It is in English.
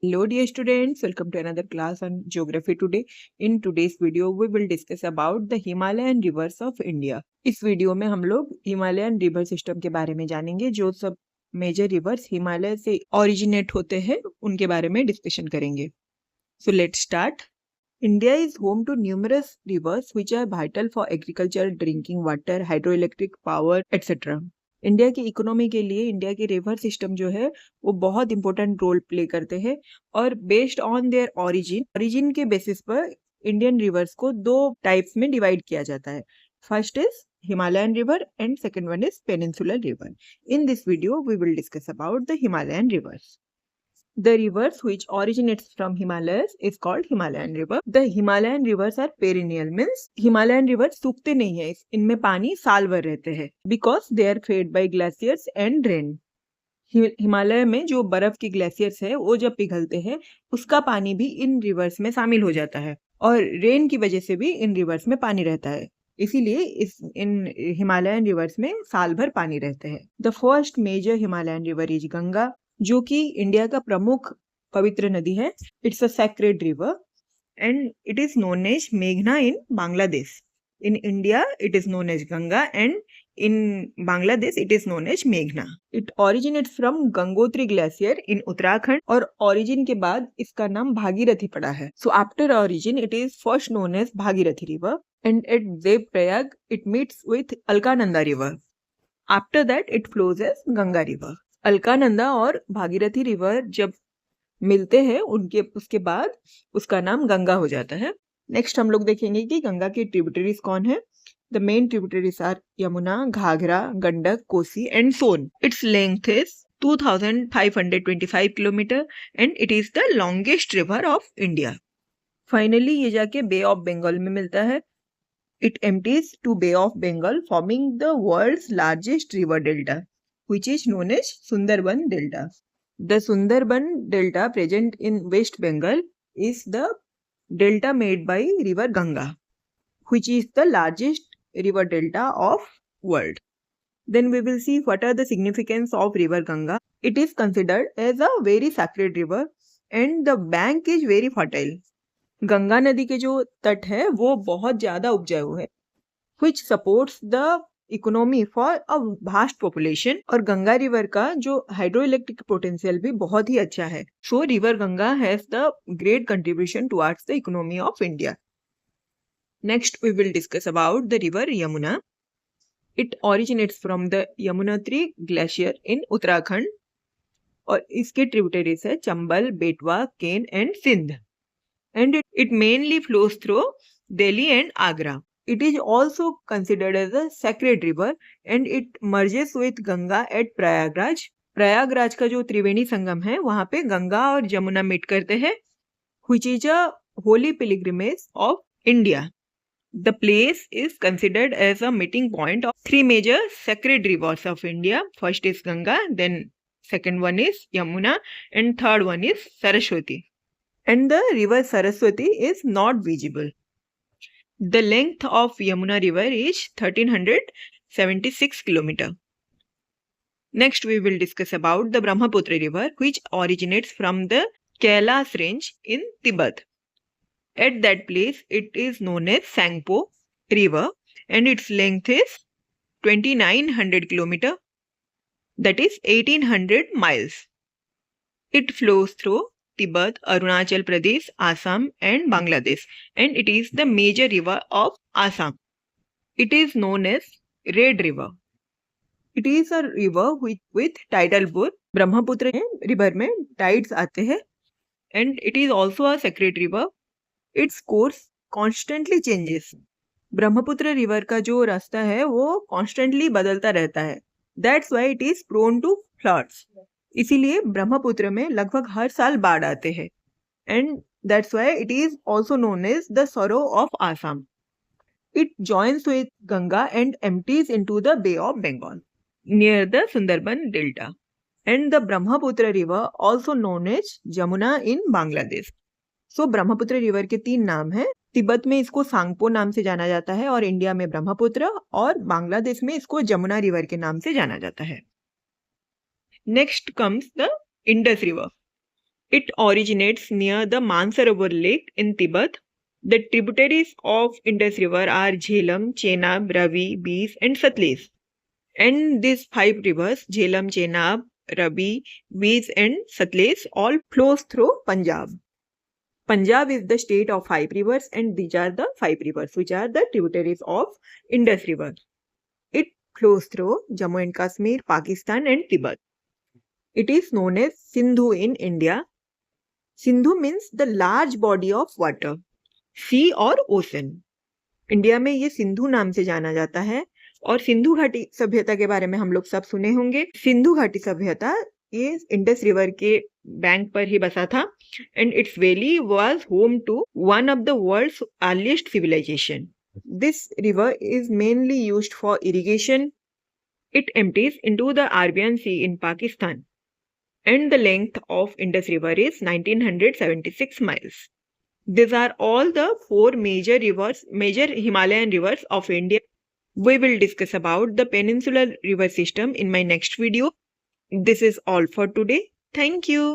Hello dear students, welcome to another class on geography today. In today's video we will discuss about the Himalayan rivers of India. इस video में हम लोग Himalayan river system के बारे में जानेंगे। जो सब मेजर रिवर्स हिमालय से ओरिजिनेट होते हैं उनके बारे में डिस्कशन करेंगे। So let's start. India is home to numerous rivers which are vital for agriculture, drinking water, hydroelectric power, etc. India की इकोनॉमी के लिए इंडिया के रिवर सिस्टम जो है वो बहुत इंपॉर्टेंट रोल प्ले करते हैं और बेस्ड ऑन देयर ओरिजिन के बेसिस पर इंडियन रिवर्स को दो टाइप्स में डिवाइड किया जाता है। First is Himalayan river and second one is peninsular river. In this video we will discuss about the Himalayan rivers. The rivers which originates from Himalayas is called Himalayan river. The Himalayan rivers are perennial, means Himalayan rivers सूखते नहीं है, इनमें पानी साल भर रहते हैं because they are fed by glaciers and rain. Himalaya में जो बर्फ की ग्लेशियर्स है वो जब पिघलते हैं उसका पानी भी इन रिवर्स में शामिल हो जाता है और रेन की वजह से भी इन रिवर्स में पानी रहता है, इसीलिए इन हिमालयन रिवर्स में साल भर पानी रहते हैं. The first major Himalayan river is Ganga, जो कि इंडिया का प्रमुख पवित्र नदी है. It's a sacred river and it is known as मेघना in Bangladesh. In India it is known as Ganga and in Bangladesh it is known as Meghna. It originates from Gangotri Glacier in Uttarakhand और origin के बाद इसका नाम भागीरथी पड़ा है. So after origin it is first known as Bhagirathi River and at Devprayag it meets with Alkananda River. After that it flows as Ganga River. Alaknanda और Bhagirathi river जब मिलते हैं उसके बाद उसका नाम गंगा हो जाता है. नेक्स्ट हम लोग देखेंगे कि गंगा की ट्रिब्यूटरीज कौन है. The main tributaries are Yamuna, Ghagra, Gandak, Kosi and Son. Its length is 2525 km and it is the longest river of India. Finally ये जाके Bay of Bengal में मिलता है. It empties to Bay of Bengal forming the world's largest river delta, which is known as Sundarban Delta. The Sundarban Delta present in West Bengal is the delta made by river Ganga, which is the largest river delta of world. Then we will see what are the significance of river Ganga. It is considered as a very sacred river and the bank is very fertile. Ganga नदी के जो तट है वो बहुत ज्यादा उपजाऊ है, which supports the economy for a vast population. और गंगा रिवर का जो हाइड्रोइलेक्ट्रिक पोटेंशियल भी बहुत ही अच्छा है. So river Ganga has the great contribution towards the economy of India. Next, we will discuss about the river Yamuna. It originates from the Yamunotri Glacier in Uttarakhand और इसके tributaries है Chambal, Betwa, Ken and Sindh. And it mainly flows through Delhi and Agra. It is also considered as a sacred river and it merges with Ganga at Prayagraj. Prayagraj का जो त्रिवेणी संगम है वहां पे गंगा और Yamuna meet करते हैं, which is a holy pilgrimage of India. The place is considered as a meeting point of three major sacred rivers of India. First is Ganga, then second one is Yamuna and third one is Saraswati. And the river Saraswati is not visible. The length of Yamuna river is 1376 km. Next we will discuss about the Brahmaputra river, which originates from the Kailas range in Tibet. At that place, it is known as Sangpo River and its length is 2900 km, that is 1800 miles. It flows through Tibet, Arunachal Pradesh, Assam and Bangladesh and it is the major river of Assam. It is known as Red River. It is a river with tidal booth. Brahmaputra river में tides आते हैं and it is also a sacred river. Its course constantly changes. Brahmaputra river का जो रास्ता है वो constantly बदलता रहता है. That's why it is prone to floods. इसीलिए ब्रह्मपुत्र में लगभग हर साल बाढ़ आते हैं. And that's why it is also known as the sorrow of Assam. It joins with Ganga and empties into the Bay of Bengal near the Sundarban Delta. And the Brahmaputra river also known as Jamuna in Bangladesh. So Brahmaputra river के तीन नाम हैं. तिब्बत में इसको सांगपो नाम से जाना जाता है और इंडिया में ब्रह्मपुत्र और बांग्लादेश में इसको जमुना रिवर के नाम से जाना जाता है. Next comes the Indus river. It originates near the Mansarovar Lake in Tibet. The tributaries of Indus River are Jhelum, Chenab, Ravi, Beas, and Satluj. And these 5 rivers, Jhelum, Chenab, Ravi, Beas, and Satluj, all flows through Punjab. Punjab is the state of 5 rivers, and these are the 5 rivers which are the tributaries of Indus River. It flows through Jammu and Kashmir, Pakistan, and Tibet. It is known as Sindhu in India. Sindhu means the large body of water, sea और ocean. India में ये सिंधु नाम से जाना जाता है। और सिंधु घाटी सभ्यता के बारे में हम लोग सब सुने होंगे। सिंधु घाटी सभ्यता ये इंडस रिवर के बैंक पर ही बसा था, and its valley was home to one of the world's earliest civilisation. This river is mainly used for irrigation. It empties into the Arabian sea in Pakistan, and the length of Indus River is 1976 miles. These are all the 4 major Himalayan rivers of India. We will discuss about the peninsular river system in my next video. This is all for today. Thank you.